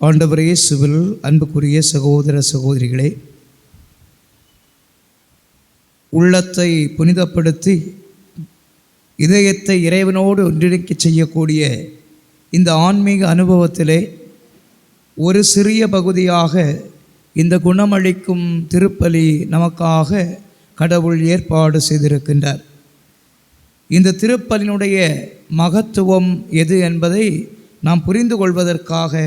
ஆண்டவர் இயேசுவில் அன்புக்குரிய சகோதர சகோதரிகளே, உள்ளத்தை புனிதப்படுத்தி இதயத்தை இறைவனோடு ஒன்றிணைக்க செய்யக்கூடிய இந்த ஆன்மீக அனுபவத்திலே ஒரு சிறிய பகுதியாக இந்த குணமளிக்கும் திருப்பலி நமக்காக கடவுள் ஏற்பாடு செய்திருக்கின்றார். இந்த திருப்பலினுடைய மகத்துவம் எது என்பதை நாம் புரிந்து கொள்வதற்காக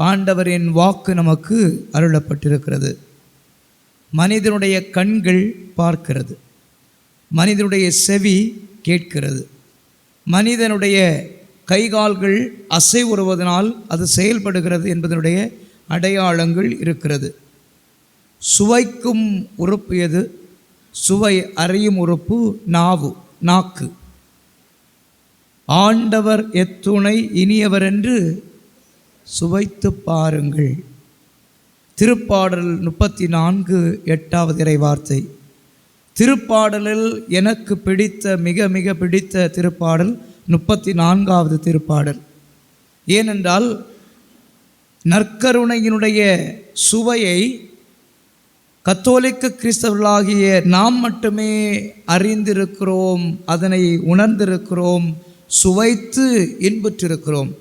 ஆண்டவரின் வாக்கு நமக்கு அருளப்பட்டிருக்கிறது. மனிதனுடைய கண்கள் பார்க்கிறது, மனிதனுடைய செவி கேட்கிறது, மனிதனுடைய கைகால்கள் அசைவுறுவதனால் அது செயல்படுகிறது என்பதனுடைய அடையாளங்கள் இருக்கிறது. சுவைக்கும் உறுப்பு எது? சுவை அறியும் உறுப்பு நாக்கு. ஆண்டவர் எத்துணை இனியவர் என்று சுவைத்து பாருங்கள். திருப்பாடல் 34:8 இறைவார்த்தை. திருப்பாடலில் எனக்கு பிடித்த மிக பிடித்த திருப்பாடல் 34வது திருப்பாடல். ஏனென்றால் நற்கருணையினுடைய சுவையை கத்தோலிக்க கிறிஸ்தவர்களாகிய நாம் மட்டுமே அறிந்திருக்கிறோம், அதனை உணர்ந்திருக்கிறோம், சுவைத்து இன்புற்றிருக்கிறோம்.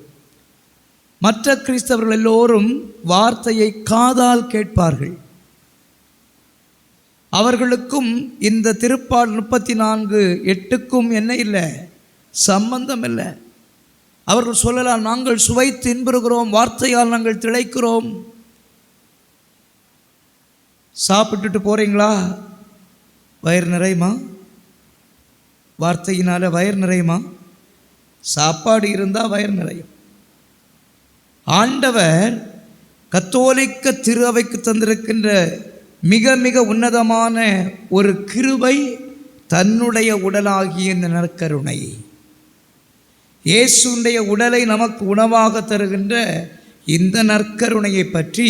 மற்ற கிறிஸ்தவர்கள் எல்லோரும் வார்த்தையை காதால் கேட்பார்கள். அவர்களுக்கும் இந்த திருப்பாடல் 34:8க்கும் என்ன இல்லை, சம்பந்தம் இல்லை. அவர்கள் சொல்லலாம், நாங்கள் சுவைத்து இன்புறுகிறோம், வார்த்தையால் நாங்கள் திளைக்கிறோம். சாப்பிட்டுட்டு போகிறீங்களா? வயிறு நிறையுமா? வார்த்தையினால் வயிறு நிறையுமா? சாப்பாடு இருந்தால் வயிறு நிறையும். ஆண்டவர் கத்தோலிக்க திரு அவைக்கு தந்திருக்கின்ற மிக உன்னதமான ஒரு கிருபை தன்னுடைய உடலாகிய இந்த நற்கருணை. இயேசுடைய உடலை நமக்கு உணவாக தருகின்ற இந்த நற்கருணையை பற்றி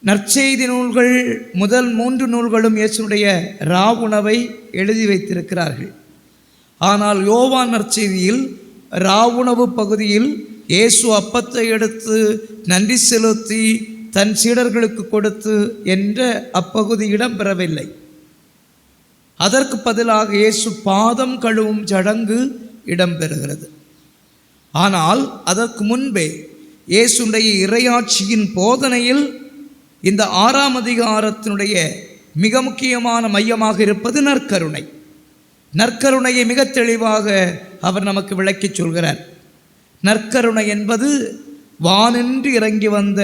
நற்செய்தி நூல்கள் முதல் 3 நூல்களும் இயேசுடைய ராவுணவை எழுதி வைத்திருக்கிறார்கள். ஆனால் யோவான் நற்செய்தியில் ராவுணவு பகுதியில் இயேசு அப்பத்தை எடுத்து நன்றி செலுத்தி தன் சீடர்களுக்கு கொடுத்து என்ற அப்பகுதி இடம்பெறவில்லை. அதற்கு பதிலாக இயேசு பாதம் கழுவும் சடங்கு இடம்பெறுகிறது. ஆனால் அதற்கு முன்பே இயேசுடைய இறையாட்சியின் போதனையில் இந்த 6ஆம் அதிகாரத்தினுடைய மிக முக்கியமான மையமாக இருப்பது நற்கருணை. நற்கருணையை மிக தெளிவாக அவர் நமக்கு விளக்கிச் சொல்கிறார். நற்கருணை என்பது வானின்று இறங்கி வந்த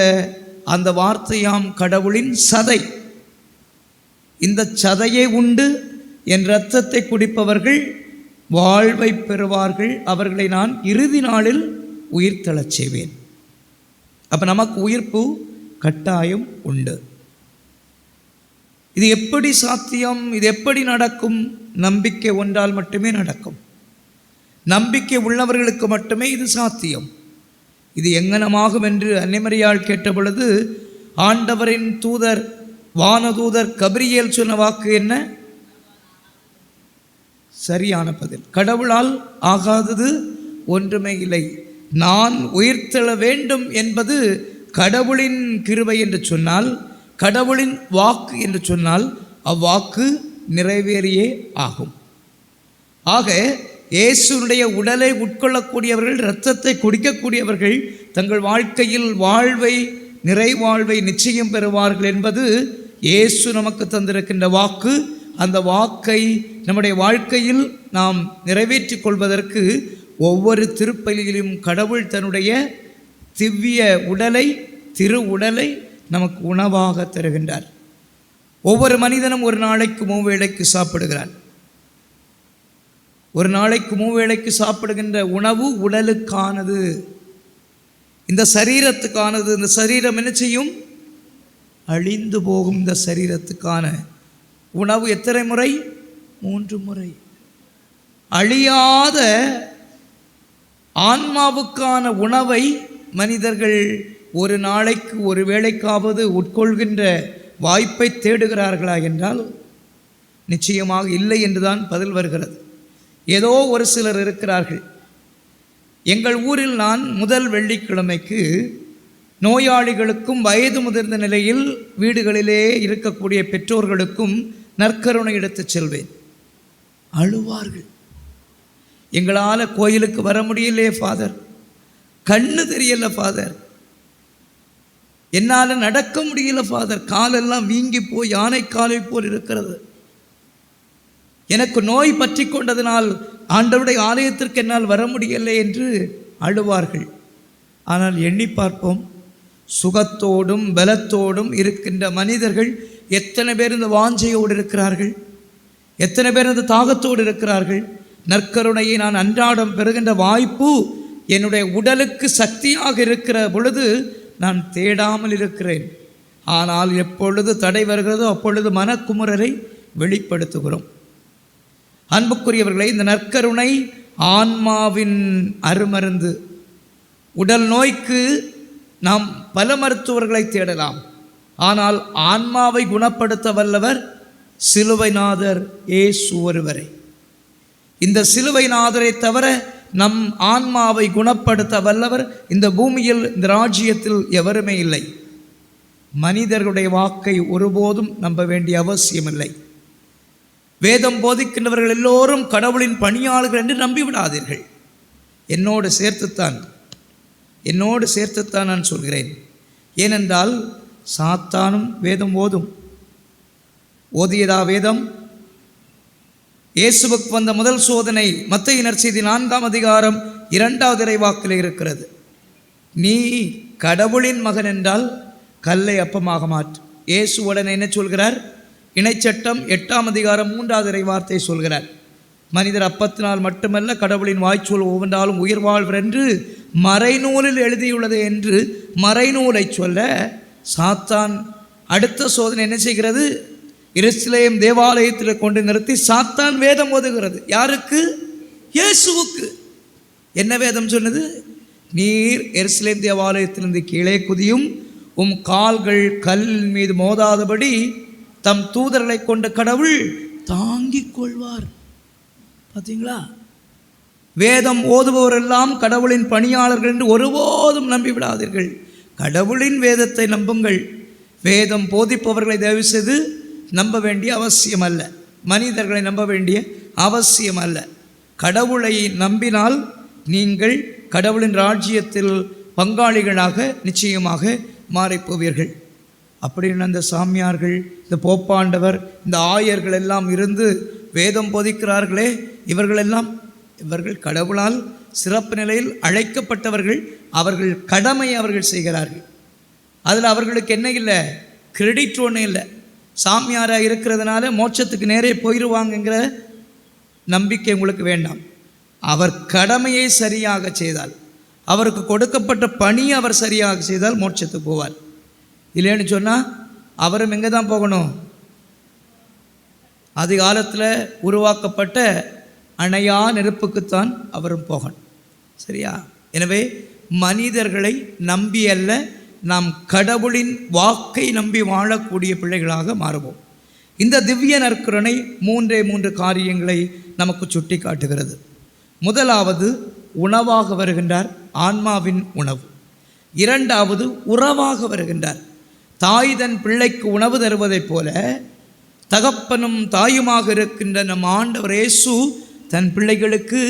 அந்த வார்த்தையாம் கடவுளின் சதை. இந்த சதையை உண்டு என் இரத்தத்தை குடிப்பவர்கள் வாழ்வை பெறுவார்கள், அவர்களை நான் இறுதி நாளில் உயிர் தளச் செய்வேன். அப்போ நமக்கு உயிர்ப்பு கட்டாயம் உண்டு. இது எப்படி சாத்தியம்? இது எப்படி நடக்கும்? நம்பிக்கை ஒன்றால் மட்டுமே நடக்கும். நம்பிக்கை உள்ளவர்களுக்கு மட்டுமே இது சாத்தியம். இது எங்கனமாகும் என்று அன்னைமரியாள் கேட்ட பொழுது ஆண்டவரின் தூதர் வானதூதர் கபிரியேல் சொன்ன வாக்கு என்ன? சரியான பதில். கடவுளால் ஆகாதது ஒன்றுமே இல்லை. நான் உயிர்த்தெழ வேண்டும் என்பது கடவுளின் கிருபை என்று சொன்னால், கடவுளின் வாக்கு என்று சொன்னால் அவ்வாக்கு நிறைவேறியே ஆகும். ஆக இயேசுடைய உடலை உட்கொள்ளக்கூடியவர்கள், இரத்தத்தை குடிக்கக்கூடியவர்கள் தங்கள் வாழ்க்கையில் வாழ்வை, நிறைவாழ்வை நிச்சயம் பெறுவார்கள் என்பது இயேசு நமக்கு தந்திருக்கின்ற வாக்கு. அந்த வாக்கை நம்முடைய வாழ்க்கையில் நாம் நிறைவேற்றிக் கொள்வதற்கு ஒவ்வொரு திருப்பலியிலும் கடவுள் தன்னுடைய திவ்ய உடலை, திரு உடலை நமக்கு உணவாக தருகின்றார். ஒவ்வொரு மனிதனும் ஒரு நாளைக்கு 3 வேளைக்கு சாப்பிடுகிறான். ஒரு நாளைக்கு 3 வேளைக்கு சாப்பிடுகின்ற உணவு உடலுக்கானது, இந்த சரீரத்துக்கானது. இந்த சரீரம் என்ன செய்யும்? அழிந்து போகும். இந்த சரீரத்துக்கான உணவு எத்தனை முறை? 3 முறை. அழியாத ஆன்மாவுக்கான உணவை மனிதர்கள் ஒரு நாளைக்கு ஒரு வேளைக்காவது உட்கொள்கின்ற வாய்ப்பை தேடுகிறார்களா என்றால் நிச்சயமாக இல்லை என்றுதான் பதில் வருகிறது. ஏதோ ஒரு சிலர் இருக்கிறார்கள். எங்கள் ஊரில் நான் முதல் வெள்ளிக்கிழமைக்கு நோயாளிகளுக்கும் வயது முதிர்ந்த நிலையில் வீடுகளிலே இருக்கக்கூடிய பெற்றோர்களுக்கும் நற்கருணை எடுத்துச் செல்வேன். அழுவார்கள். எங்களால் கோயிலுக்கு வர முடியலையே ஃபாதர், கண்ணு தெரியல ஃபாதர், என்னால் நடக்க முடியல ஃபாதர், காலெல்லாம் வீங்கி போய் யானை காலை போல் இருக்கிறது, எனக்கு நோய் பற்றி கொண்டதனால் ஆண்டவருடைய ஆலயத்திற்கு என்னால் வர முடியலை என்று அழுவார்கள். ஆனால் எண்ணி பார்ப்போம், சுகத்தோடும் பலத்தோடும் இருக்கின்ற மனிதர்கள் எத்தனை பேர் இந்த வாஞ்சையோடு இருக்கிறார்கள், எத்தனை பேர் இந்த தாகத்தோடு இருக்கிறார்கள். நற்கருணையை நான் அன்றாடம் பெறுகின்ற வாய்ப்பு என்னுடைய உடலுக்கு சக்தியாக இருக்கிற பொழுது நான் தேடாமல் இருக்கிறேன். ஆனால் எப்பொழுது தடை வருகிறதோ அப்பொழுது மனக்குமுறலை வெளிப்படுத்துகிறோம். அன்புக்குரியவர்களை, இந்த நற்கருணை ஆன்மாவின் அருமருந்து. உடல் நோய்க்கு நாம் பல மருத்துவர்களை தேடலாம், ஆனால் ஆன்மாவை குணப்படுத்த வல்லவர் சிலுவைநாதர் இயேசு ஒருவரே. இந்த சிலுவைநாதரை தவிர நம் ஆன்மாவை குணப்படுத்த வல்லவர் இந்த பூமியில், இந்த ராஜ்யத்தில் எவருமே இல்லை. மனிதர்களுடைய வாக்கை ஒருபோதும் நம்ப வேண்டிய அவசியமில்லை. வேதம் போதிக்கின்றவர்கள் எல்லோரும் கடவுளின் பணியாளர்கள் என்று நம்பிவிடாதீர்கள். என்னோடு சேர்த்துத்தான் நான் சொல்கிறேன். ஏனென்றால் சாத்தானும் வேதம் ஓதியதா வேதம்? இயேசுவுக்கு வந்த முதல் சோதனை மத்தேயு நற்செய்தி 4ஆம் அதிகாரம் 2வது இறைவாக்கில் இருக்கிறது. நீ கடவுளின் மகன் என்றால் கல்லை அப்பமாக மாற்று. இயேசு உடனே என்ன சொல்கிறார்? இணைச்சட்டம் 8ஆம் அதிகாரம் 3வது இறைவார்த்தை சொல்கிறார். மனிதர் அப்பத்தினால் மட்டுமல்ல கடவுளின் வாய்ச்சொல் ஒவ்வொன்றாலும் உயிர் வாழ்வர் என்று மறைநூலில் எழுதியுள்ளது என்று மறைநூலை சொல்ல சாத்தான் அடுத்த சோதனை என்ன செய்கிறது? எருசலேம் தேவாலயத்தில் கொண்டு நிறுத்தி சாத்தான் வேதம் ஓதுகிறது. யாருக்கு? இயேசுவுக்கு. என்ன வேதம் சொன்னது? நீர் எருசலேம் தேவாலயத்திலிருந்து கீழே குதியும், உம் கால்கள் கல் மீது மோதாதபடி தம் தூதர்களை கொண்ட கடவுள் தாங்கிக் கொள்வார். பார்த்தீங்களா? வேதம் ஓதுபவரெல்லாம் கடவுளின் பணியாளர்கள் என்று ஒருபோதும் நம்பிவிடாதீர்கள். கடவுளின் வேதத்தை நம்புங்கள். வேதம் போதிப்பவர்களை தயவு செய்து நம்ப வேண்டிய அவசியம் அல்ல, மனிதர்களை நம்ப வேண்டிய அவசியம் அல்ல. கடவுளை நம்பினால் நீங்கள் கடவுளின் ராஜ்யத்தில் பங்காளிகளாக நிச்சயமாக மாறிப்போவீர்கள். அப்படின்னு அந்த சாமியார்கள், இந்த போப்பாண்டவர், இந்த ஆயர்கள் எல்லாம் இருந்து வேதம் போதிக்கிறார்களே, இவர்கள் கடவுளால் சிறப்பு நிலையில் அழைக்கப்பட்டவர்கள். அவர்கள் கடமை அவர்கள் செய்கிறார்கள். அதில் அவர்களுக்கு என்ன இல்லை? கிரெடிட் ஒன்றும் இல்லை. சாமியாராக இருக்கிறதுனால மோட்சத்துக்கு நேரே போயிடுவாங்கங்கிற நம்பிக்கை உங்களுக்கு வேண்டாம். அவர் கடமையை சரியாக செய்தால், அவருக்கு கொடுக்கப்பட்ட பணியை அவர் சரியாக செய்தால் மோட்சத்துக்கு போவார். இல்லைன்னு சொன்னால் அவரும் எங்கே தான் போகணும்? அதிகாலத்தில் உருவாக்கப்பட்ட அணையா நெருப்புக்குத்தான் அவரும் போகணும். சரியா? எனவே மனிதர்களை நம்பி அல்ல, நாம் கடவுளின் வாக்கை நம்பி வாழக்கூடிய பிள்ளைகளாக மாறுவோம். இந்த திவ்ய நற்கருணை 3 காரியங்களை நமக்கு சுட்டி காட்டுகிறது. முதலாவது, உணவாக வருகின்றார், ஆன்மாவின் உணவு. 2வது, உறவாக வருகின்றார். தாய் தன் பிள்ளைக்கு உணவு தருவதைப் போல தகப்பனும் தாயுமாக இருக்கின்ற நம் ஆண்டவர் இயேசு தன் பிள்ளைகளுக்கு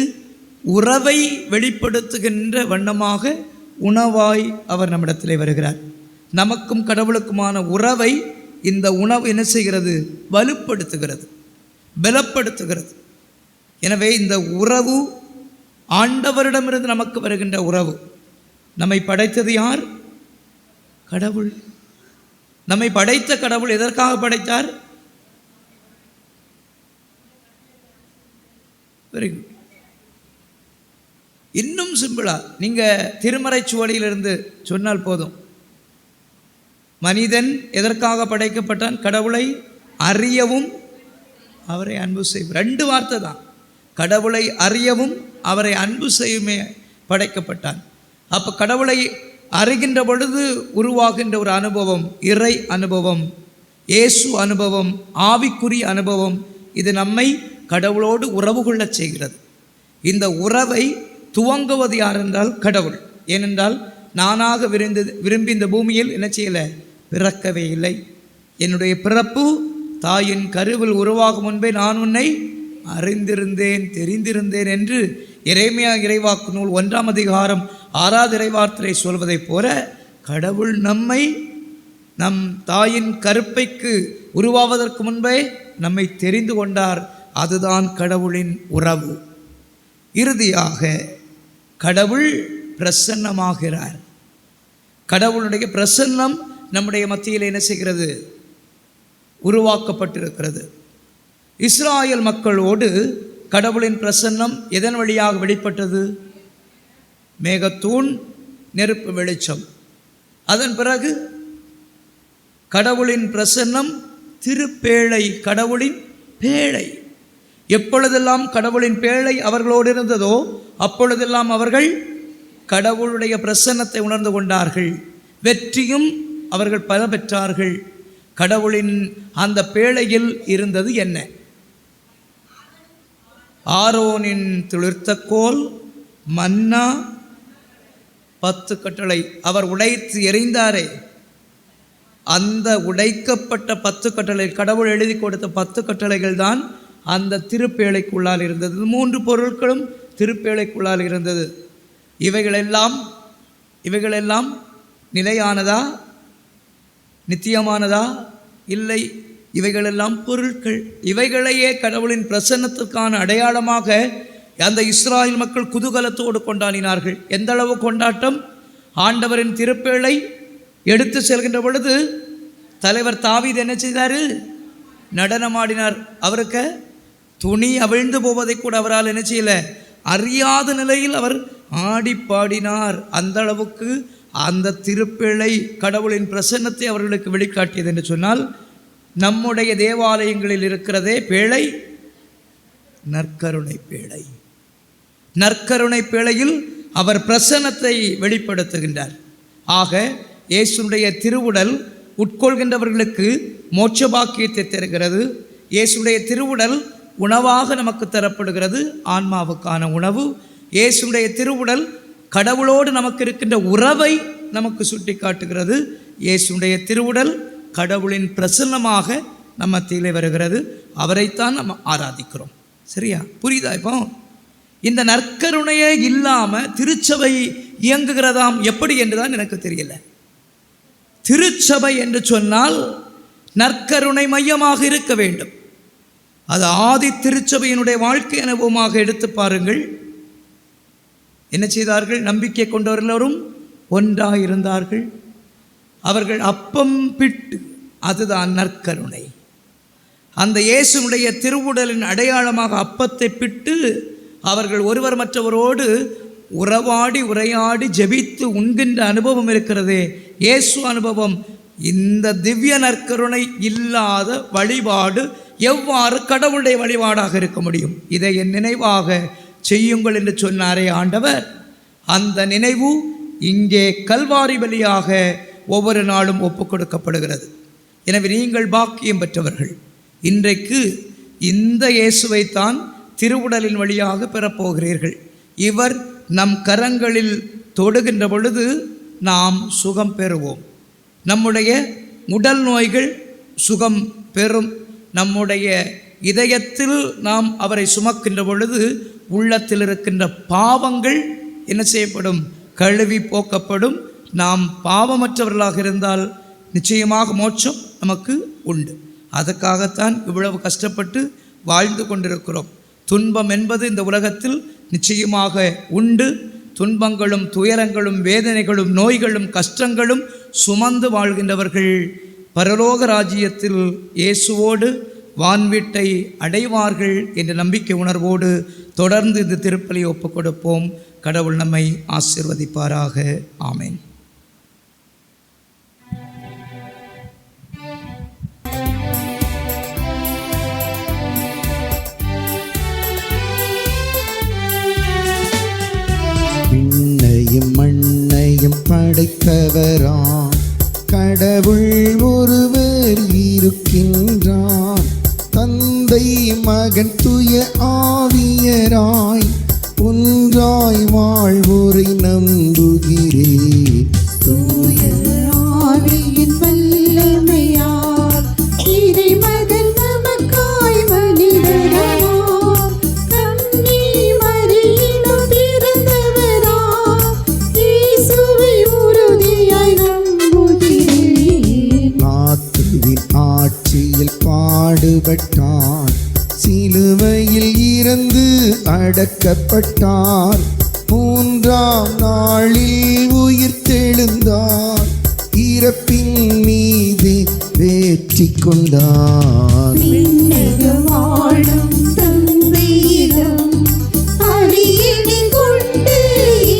உறவை வெளிப்படுத்துகின்ற வண்ணமாக உணவாய் அவர் நம்மிடத்திலே வருகிறார். நமக்கும் கடவுளுக்குமான உறவை இந்த உணவு என்ன செய்கிறது? வலுப்படுத்துகிறது, பலப்படுத்துகிறது. எனவே இந்த உறவு ஆண்டவரிடமிருந்து நமக்கு வருகின்ற உறவு. நம்மை படைத்தது யார்? கடவுள். நம்மை படைத்த கடவுள் எதற்காக படைத்தார்? Very good. இன்னும் சிம்பிளா நீங்கள் திருமறை சுவடியிலிருந்து சொன்னால் போதும். மனிதன் எதற்காக படைக்கப்பட்டான்? கடவுளை அறியவும் அவரை அன்பு செய்யும். 2 வார்த்தை தான். கடவுளை அறியவும் அவரை அன்பு செய்யுமே படைக்கப்பட்டான். அப்போ கடவுளை அறிகின்ற பொழுது உருவாகின்ற ஒரு அனுபவம், இறை அனுபவம், இயேசு அனுபவம், ஆவிக்குரிய அனுபவம். இது நம்மை கடவுளோடு உறவு கொள்ளச் செய்கிறது. இந்த உறவை துவங்குவது யார் என்றால் கடவுள். ஏனென்றால் நானாக விரும்பி இந்த பூமியில் என்ன செய்யலை, பிறக்கவே இல்லை. என்னுடைய பிறப்பு தாயின் கருவில் உருவாகும் முன்பே நான் உன்னை அறிந்திருந்தேன், தெரிந்திருந்தேன் என்று எரேமியா இறைவாக்கு நூல் 1ஆம் அதிகாரம் 6வது இறைவார்த்தை சொல்வதைப் போல கடவுள் நம்மை நம் தாயின் கருப்பைக்கு உருவாவதற்கு முன்பே நம்மை தெரிந்து கொண்டார். அதுதான் கடவுளின் உறவு. இறுதியாக கடவுள் பிரசன்னமாகிறார். கடவுளுடைய பிரசன்னம் நம்முடைய மத்தியில் என்ன செய்கிறது, உருவாக்கப்பட்டிருக்கிறது. இஸ்ராயல் மக்களோடு கடவுளின் பிரசன்னம் எதன் வழியாக வெளிப்பட்டது? மேகத்தூண், நெருப்பு வெளிச்சம். அதன் பிறகு கடவுளின் பிரசன்னம் திருப்பேழை, கடவுளின் பேழை. எப்பொழுதெல்லாம் கடவுளின் பேழை அவர்களோடு இருந்ததோ அப்பொழுதெல்லாம் அவர்கள் கடவுளுடைய பிரசன்னத்தை உணர்ந்து கொண்டார்கள். வெற்றியும் அவர்கள் பல பெற்றார்கள். கடவுளின் அந்த பேழையில் இருந்தது என்ன? ஆரோனின் துளிர்த்த கோல், மன்னா, 10 கட்டளை. அவர் உடைத்து எறிந்தாரே, அந்த உடைக்கப்பட்ட 10 கட்டளை, கடவுள் எழுதி கொடுத்த 10 கட்டளைகள் தான் அந்த திருப்பேழைக்குள்ளால் இருந்தது. 3 பொருட்களும் திருப்பேழைக்குள்ளால் இருந்தது. இவைகளெல்லாம் நிலையானதா, நித்தியமானதா? இல்லை, இவைகளெல்லாம் பொருட்கள். இவைகளையே கடவுளின் பிரசன்னத்திற்கான அடையாளமாக அந்த இஸ்ராயல் மக்கள் குதூகலத்தோடு கொண்டாடினார்கள். எந்த அளவு கொண்டாட்டம்! ஆண்டவரின் திருப்பேழை எடுத்து செல்கின்ற பொழுது தலைவர் தாவீது என்ன செய்தார்? நடனமாடினார். அவருக்கு துணி அவிழ்ந்து போவதை கூட அவரால் என்ன செய்யல, அறியாத நிலையில் அவர் ஆடி பாடினார். அந்த அளவுக்கு அந்த திருப்பேழை கடவுளின் பிரசன்னத்தை அவர்களுக்கு வெளிக்காட்டியது என்று சொன்னால், நம்முடைய தேவாலயங்களில் இருக்கிறதே பேழை, நற்கருணை பேழை. நற்கருணை பேழையில் அவர் பிரசன்னத்தை வெளிப்படுத்துகின்றார். ஆக இயேசுடைய திருவுடல் உட்கொள்கின்றவர்களுக்கு மோட்ச பாக்கியத்தை தருகிறது. இயேசுடைய திருவுடல் உணவாக நமக்கு தரப்படுகிறது, ஆன்மாவுக்கான உணவு. இயேசுடைய திருவுடல் கடவுளோடு நமக்கு இருக்கின்ற உறவை நமக்கு சுட்டி காட்டுகிறது. இயேசுடைய திருவுடல் கடவுளின் பிரசன்னமாக நம்ம மத்தியிலே வருகிறது. அவரைத்தான் நம்ம ஆராதிக்கிறோம். சரியா? புரியுதா? இப்போ இந்த நற்கருணையே இல்லாமல் திருச்சபை இயங்குகிறதாம் எப்படி என்றுதான் எனக்கு தெரியல. திருச்சபை என்று சொன்னால் நற்கருணை மையமாக இருக்க வேண்டும். அது ஆதி திருச்சபையினுடைய வாழ்க்கை அனுபவமாக எடுத்து பாருங்கள். என்ன செய்தார்கள்? நம்பிக்கை கொண்டவர்களும் ஒன்றாக இருந்தார்கள். அவர்கள் அப்பம் பிட்டு, அதுதான் நற்கருணை. அந்த இயேசுனுடைய திருவுடலின் அடையாளமாக அப்பத்தை பிட்டு அவர்கள் ஒருவர் மற்றவரோடு உறவாடி உரையாடி ஜெபித்து உண்கின்ற அனுபவம் இருக்கிறதே, இயேசு அனுபவம். இந்த திவ்ய நற்கருணை இல்லாத வழிபாடு எவ்வாறு கடவுளுடைய வழிபாடாக இருக்க முடியும்? இதை என் நினைவாக செய்யுங்கள் என்று சொன்னாரே ஆண்டவர். அந்த நினைவு இங்கே கல்வாரி பலியாக ஒவ்வொரு நாளும் ஒப்புக் கொடுக்கப்படுகிறது. எனவே நீங்கள் பாக்கியம் பெற்றவர்கள். இன்றைக்கு இந்த இயேசுவைத்தான் திருவுடலின் வழியாக பெறப்போகிறீர்கள். இவர் நம் கரங்களில் தொடுகின்ற பொழுது நாம் சுகம் பெறுவோம். நம்முடைய உடல் நோய்கள் சுகம் பெறும். நம்முடைய இதயத்தில் நாம் அவரை சுமக்கின்ற பொழுது உள்ளத்தில் இருக்கின்ற பாவங்கள் என்ன செய்யப்படும்? கழுவி போக்கப்படும். நாம் பாவமற்றவர்களாக இருந்தால் நிச்சயமாக மோட்சம் நமக்கு உண்டு. அதுக்காகத்தான் இவ்வளவு கஷ்டப்பட்டு வாழ்ந்து கொண்டிருக்கிறோம். துன்பம் என்பது இந்த உலகத்தில் நிச்சயமாக உண்டு. துன்பங்களும் துயரங்களும் வேதனைகளும் நோய்களும் கஷ்டங்களும் சுமந்து வாழ்கின்றவர்கள் பரலோக ராஜ்யத்தில் இயேசுவோடு வான்வீட்டை அடைவார்கள் என்ற நம்பிக்கை உணர்வோடு தொடர்ந்து இந்த திருப்பலியை ஒப்புக் கொடுப்போம். கடவுள் நம்மை ஆசீர்வதிப்பாராக. ஆமென். விண்ணையும் மண்ணையும் படைத்தவராம் கடவுள் ஒருவர் இருக்கின்றார். தந்தை மகன் துய ஆவியராய் ஒன்றாய் வாழ்வோரை நம்புகிறேன். பாடுபட்டார், சிலுவையில் இறந்து அடக்கப்பட்டார், மூன்றாம் நாளில் உயிர்த்தெழுந்தார், இறப்பின் மீது வெற்றி கொண்டார். வாழும் தந்தையிடம் அரியணை கொண்டு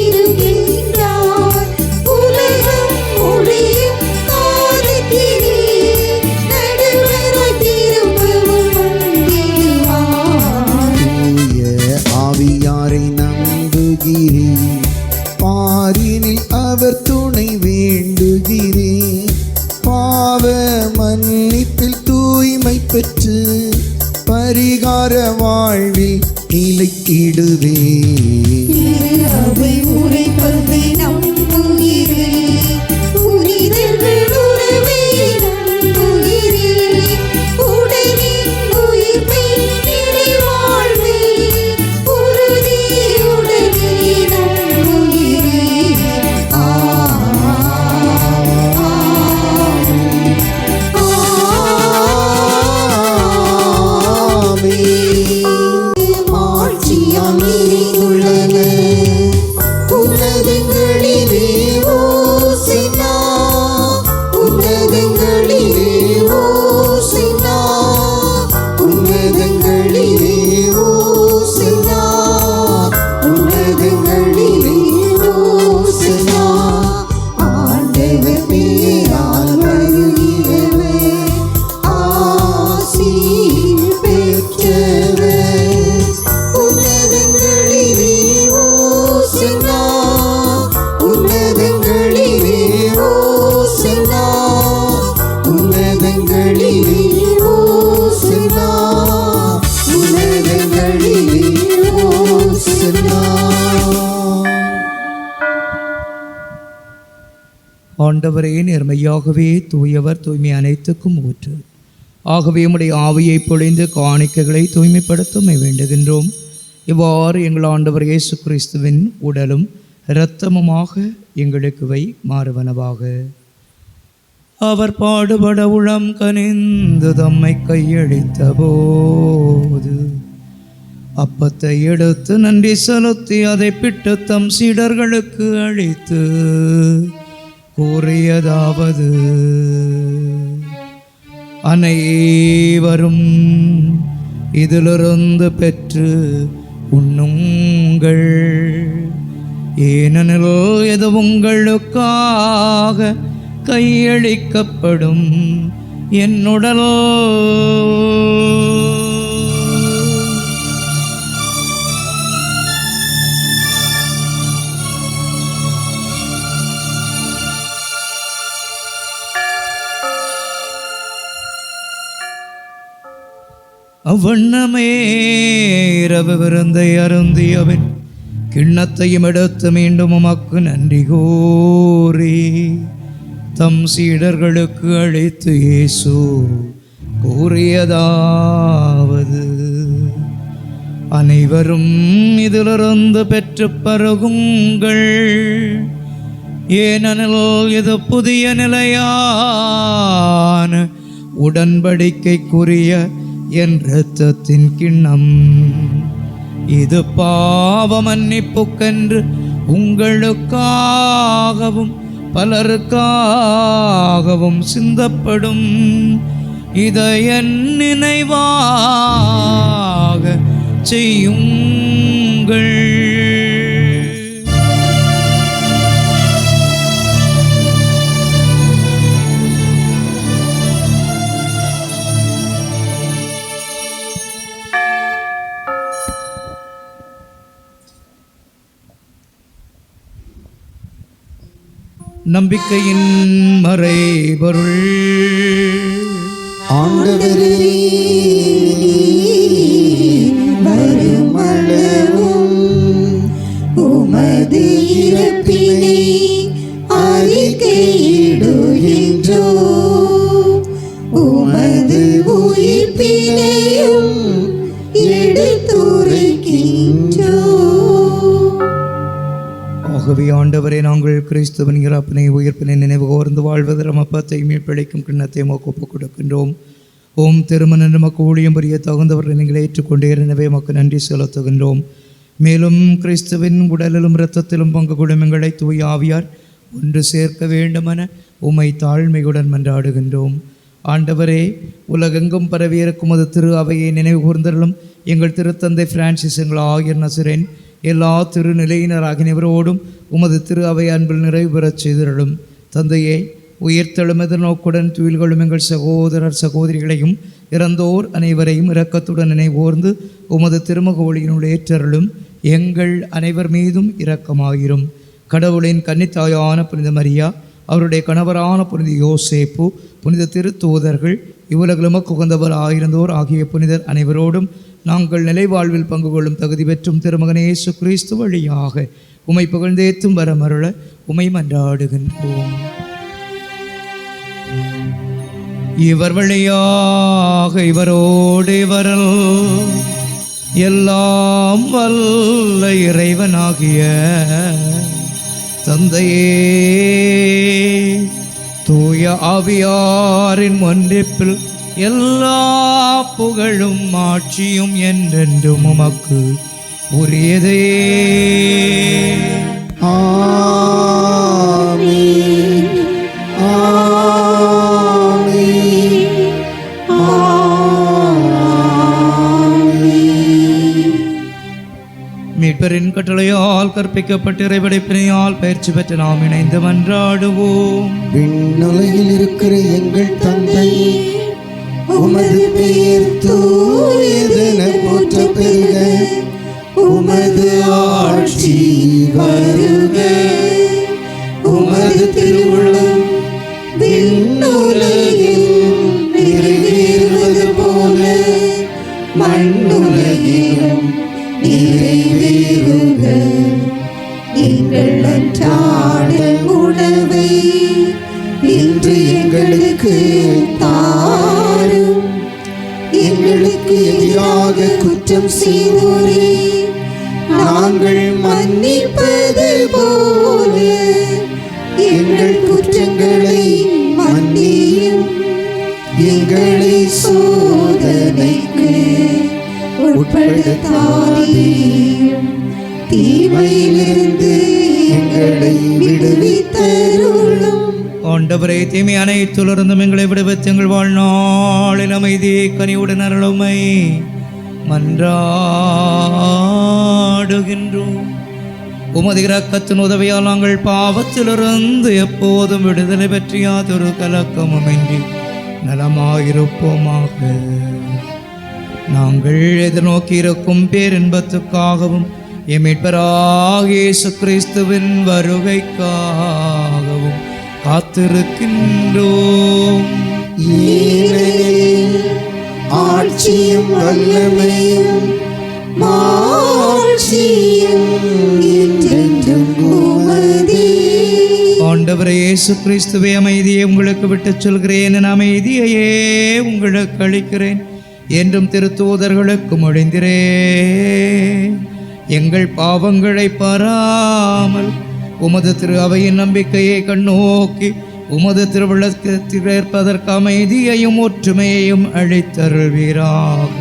இருக்கின்றார், உலகம் ஒளியும் காலத்திலே நடுவராய் திரும்பவும் வந்திடுவார். தூய ஆவியாரை நம்புகிறேன், பாரினில் அவர் துணை வேண்டுகிறேன், பாவ மன்னிப்பில் தூய்மை பெற்று பரிகார வாழ்வில் நிலைத்திடுவேன். அவை உரைப்பதை நம்புகிறேன், புனிதர்கள் உறவை நம்புகிறேன், உடலின் உயிர்ப்பை நினைவாழ்வை உறுதியுடனே நம்புகிறேன். ஆட்சியாம் நிறைந்துள்ளன உன்னதங்களிலே ஓசன்னா, உன்னதங்களிலே ஓசன்னா, உன்னதங்களிலே ஓசன்னா, உன்னதங்களிலே ஓசன்னா. ஆண்டவர் பேரால் வருகிறவர் ஆசி பெற்றவர், உன்னதங்களிலே ஓசன்னா, உன்னதங்களிலே ஓசன்னா, உன்னதங்களிலே ஓசன்னா, உன்னதங்களிலே ஓசன்னா. ஆண்டவரே, நேர்மையாகவே தூயவர், தூய்மை அனைத்துக்கும் ஊற்று. ஆகவே உம்முடைய ஆவியை பொழிந்து காணிக்கைகளை தூய்மைப்படுத்த வேண்டுகின்றோம். இவ்வாறு எங்கள் ஆண்டவர் இயேசு கிறிஸ்துவின் உடலும் இரத்தமுமாக எங்களுக்கு வை மாறுவனவாக. அவர் பாடுபட உளம் கனிந்து தம்மை கையளித்த போது அப்பத்தை எடுத்து நன்றி செலுத்தி அதை பிட்டு தம் சீடர்களுக்கு அளித்து கூறியதாவது: அனைவரும் இதிலிருந்து பெற்று உண்ணுங்கள், ஏனெனில் இது உங்களுக்காக கையளிக்கப்படும் என் உடல். அவ்வண்ணமே இரவு விருந்தை அருந்தியவன் கிண்ணத்தையும் எடுத்து மீண்டும் உமக்கு நன்றி கூறி தம் சீடர்களுக்கு அழைத்து இயேசு கூறியதாவது: அனைவரும் இதிலிருந்து பெற்று பருகுங்கள், ஏனெனில் இது புதிய நிலையான உடன்படிக்கைக்குரிய என் இரத்தத்தின் கிண்ணம். இது பாவ மன்னிப்புக்கென்று உங்களுக்காகவும் பலருக்காகவும் சிந்தப்படும். இதை என் நினைவாக செய்யுங்கள். நம்பிக்கையின் மறைபொருள். ஆண்டவரே, வருமளவும் உமது இறப்பினை அறிக்கையிடுகின்றோம், உமது உயிர்ப்பினையும் எடுத்துரைக்கின்றோம். ஆகவே ஆண்டவரே, நாங்கள் கிறிஸ்துவின் இறப்பினை உயிர்ப்பினை நினைவு கூர்ந்து வாழ்வதற்கு அப்பத்தை மீட்பளிக்கும் கிண்ணத்தை ஒப்புக் கொடுக்கின்றோம். ஓம் திருமண நமக்கு ஊழியம் புரிய தகுந்தவர்களை நீங்கள் ஏற்றுக்கொண்டே எனவே நமக்கு நன்றி செலுத்துகின்றோம். மேலும் கிறிஸ்துவின் உடலிலும் இரத்தத்திலும் பங்கு கொள்ளும் எங்களை தூய ஆவியார் ஒன்று சேர்க்க வேண்டுமென உம்மை தாழ்மையுடன் மன்றாடுகின்றோம். ஆண்டவரே, உலகெங்கும் பரவியிருக்கும் அது திரு அவையை நினைவு கூர்ந்தருளும். எங்கள் திருத்தந்தை பிரான்சிஸ், எங்கள் ஆயர் நசரேன், எல்லா திருநிலையினராகியவரோடும் உமது திரு அவை அன்பில் நிறைவு பெறச் செய்திருளும். தந்தையே, உயிர்த்தெழும் எதிர்நோக்குடன் துயில்களும் எங்கள் சகோதரர் சகோதரிகளையும் இறந்தோர் அனைவரையும் இரக்கத்துடன் நினைவோர்ந்து உமது திருமுக ஒளியினுள் ஏற்றருளும். எங்கள் அனைவர் மீதும் இரக்கமாயிரும். கடவுளின் கன்னித்தாயான புனித மரியா, அவருடைய கணவரான புனித யோசேப்பு, புனித திருத்தூதர்கள், இவ்வுலகிலுமக்கு உகந்தவர் ஆயிருந்தோர் ஆகிய புனிதர் அனைவரோடும் நாங்கள் நிலைவாழ்வில் பங்கு கொள்ளும் தகுதி பெற்றும் திருமகன் இயேசு கிறிஸ்து வழியாக உமை புகழ்ந்தேத்தும் வரமருள உமை மன்றாடுகின்றோம். இவர் வழியாக இவரோடு இவரல் எல்லாம் வல்ல இறைவனாகிய தந்தையே, தூய ஆவியாரின் ஒன்றிப்பில் எல்லா புகழும் ஆட்சியும் என்றென்றும் உமக்கு உரியதே. ஆமென். ஆமென். ஆமென். மீட்பரின் கட்டளையால் கற்பிக்கப்பட்டு இறைவடைப்பினையால் பயிற்சி பெற்று நாம் இணைந்து மன்றாடுவோம். விண்ணுலகில் இருக்கிற எங்கள் தந்தை, உமது பெயர் தூயதென போற்ற பெறுக. உமது ஆட்சி வருக. உமது திருவுளம் விண்ணுலகில் நிறைவேறுவது போல மண்ணுலகிலும் நிறைவேறுக. எங்கள் அன்றாட உணவை இன்று எங்களுக்கு தாரும். எங்களுக்கு எதிராக குற்றம் செய்வோரே நாங்கள் மன்னிப்பது போல எங்கள் குற்றங்களை மன்னியும். எங்களை சோதனைக்கு உட்படுத்தாதேயும், தீமையிலிருந்து எங்களை விடுவித்தருளும். ஆண்டவரே, தீமை அனைத்திலிருந்தும் எங்களை விடுவித்து எங்கள் வாழ்நாளில் அமைதியை கனிவுடன் அருளுமை மன்றாடுகின்றோம். உமது இரக்கத்தின் உதவியால் நாங்கள் பாவத்திலிருந்து எப்போதும் விடுதலை பற்றி யாதொரு கலக்கமுமின்றி நலமாயிருப்போமாக. நாங்கள் எதிர்நோக்கி இருக்கும் பேரின்பத்துக்காகவும் எம் மீட்பராகிய இயேசு கிறிஸ்துவின் வருகைக்காகவும் காத்திருக்கின்றோம். ஏனெனில் ஆட்சியும் வல்லமையும் மாட்சியும் என்றென்றும் உமதே. ஆண்டவரே இயேசு கிறிஸ்துவே, அமைதியை உங்களுக்கு விட்டுச் சொல்கிறேன், என் அமைதியையே உங்களுக்கு அளிக்கிறேன் என்றும் திருத்தூதர்களுக்கு மொழிந்திரே. எங்கள் பாவங்களை பாராமல் உமது திரு அவையின் நம்பிக்கையை கண்ணோக்கி உமது திருவிழத்தில் ஏற்பதற்கு அமைதியையும் ஒற்றுமையையும் அளித்தருள்வீராக.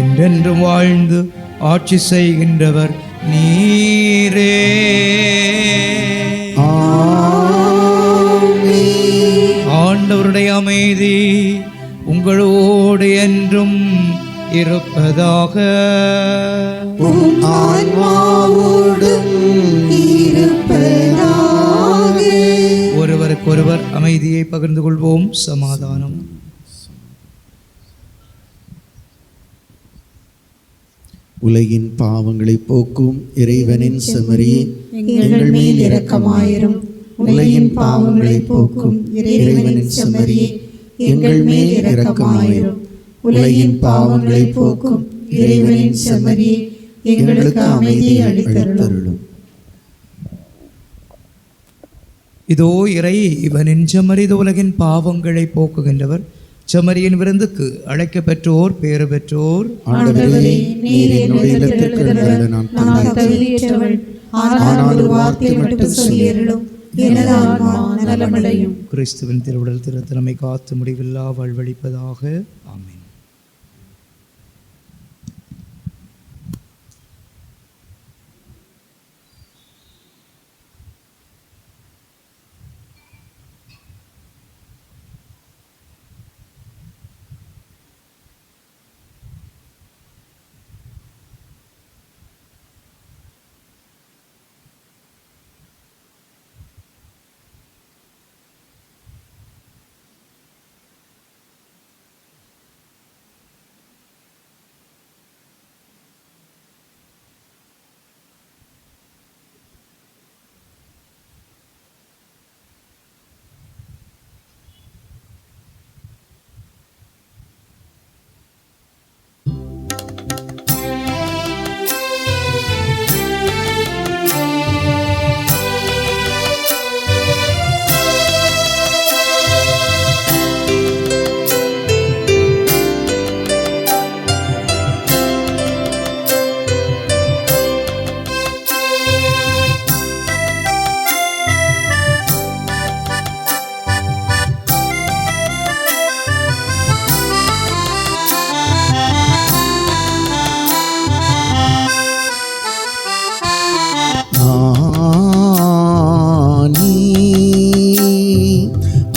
என்றென்றும் வாழ்ந்து ஆட்சி செய்கின்றவர் நீரே. ஆமென். ஆண்டவருடைய அமைதி உங்களோடு என்றும் இருப்பதாக. உம் ஆன்மாவோடும் இருப்பதாக. ஒருவருக்கொருவர் அமைதியை பகிர்ந்து கொள்வோம். சமாதானம். உலகின் பாவங்களை போக்கும் இறைவனின் செம்மறியே, எங்கள் மேல் இரக்கமாயிரும். உலகின் பாவங்களை போக்கும் இறைவனின் செம்மறியே, எங்கள் மேல் இரக்கமாயிரும். உலகின் பாவங்களை போக்கும் இறைவனின் செம்மறியே, எங்களுக்கு அமைதி அளித்தருளும். இதோ இறை இவனின் செம்மறி, இது உலகின் பாவங்களை போக்குகின்றவர். செம்மறியின் விருந்துக்கு அழைக்க பெற்றோர் பேறு பெற்றோர். ஆண்டவரே, நீர் என்னுடைய இல்லத்திற்கு நான் தகுதியற்றவள். ஆனால் ஒரு வார்த்தை மட்டும் சொல்லியருளும், எனது ஆன்மா நலமடையும். கிறிஸ்துவின் திருவுடல் திருத்தனமை காத்து முடிவில்லா வாழ்வழிப்பதாக. ஆமென்.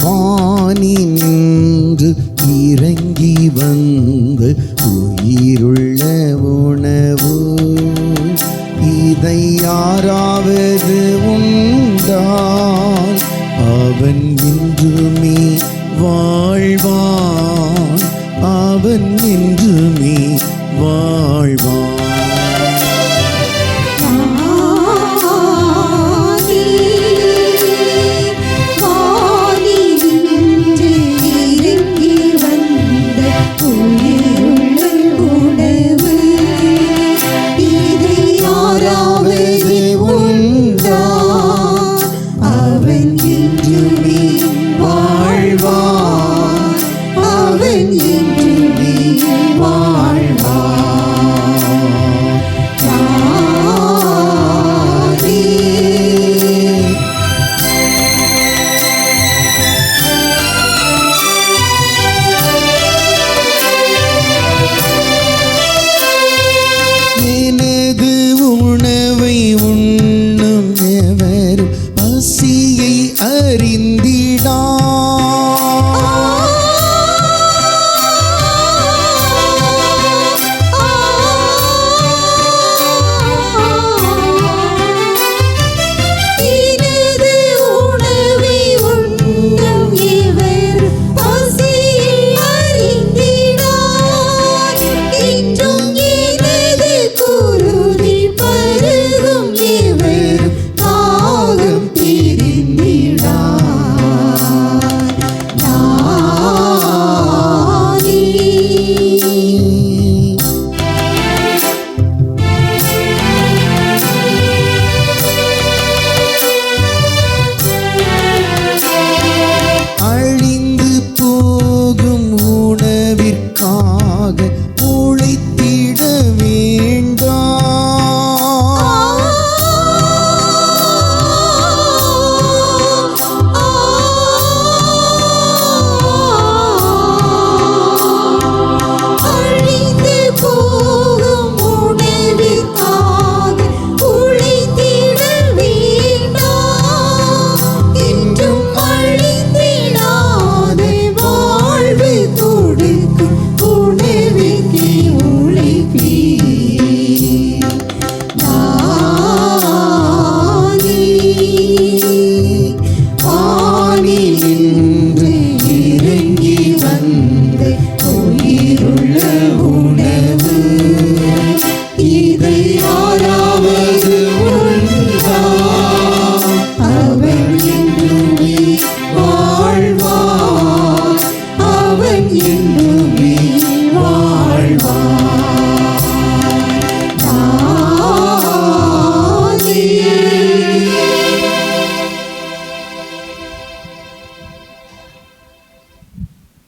வானின்று இறங்கி வந்து உயிருள்ள உணவு இதை யாராவது உண்டால் அவன் என்றுமே வாழ்வான், அவன் என்றுமே வாழ்வான்.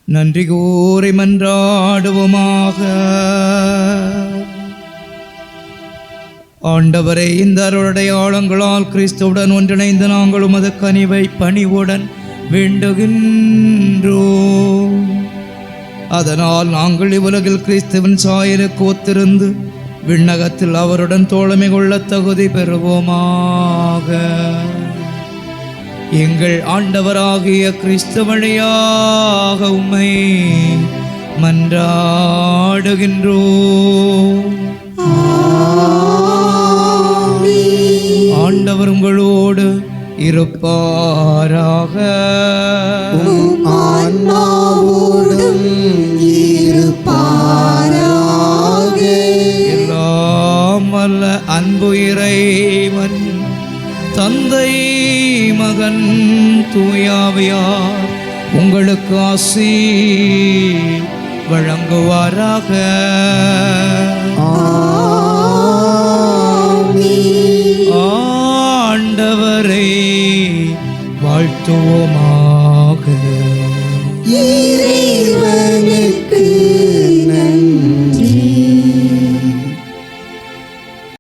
நன்றி கூறி மன்றாடுவோமாக. ஆண்டவரே, இந்த அருளடையாளங்களால் கிறிஸ்துவுடன் ஒன்றிணைந்து நாங்கள் உமது கனிவை பணிவுடன் வேண்டுகின்றோம். அதனால் நாங்கள் இவ்வுலகில் கிறிஸ்துவின் சாயலுக்கு ஒத்திருந்து விண்ணகத்தில் அவருடன் தோழமை கொள்ள தகுதி பெறுவோமாக. எங்கள் ஆண்டவராகிய கிறிஸ்து வழியாக உம்மை மன்றாடுகின்றோம். ஆண்டவர் உங்களோடு இருப்பாராக. எல்லாம் வல்ல அன்பு இறைவன் தந்தை, மகன், தூயாவியார் உங்களுக்கு ஆசி வழங்குவாராக.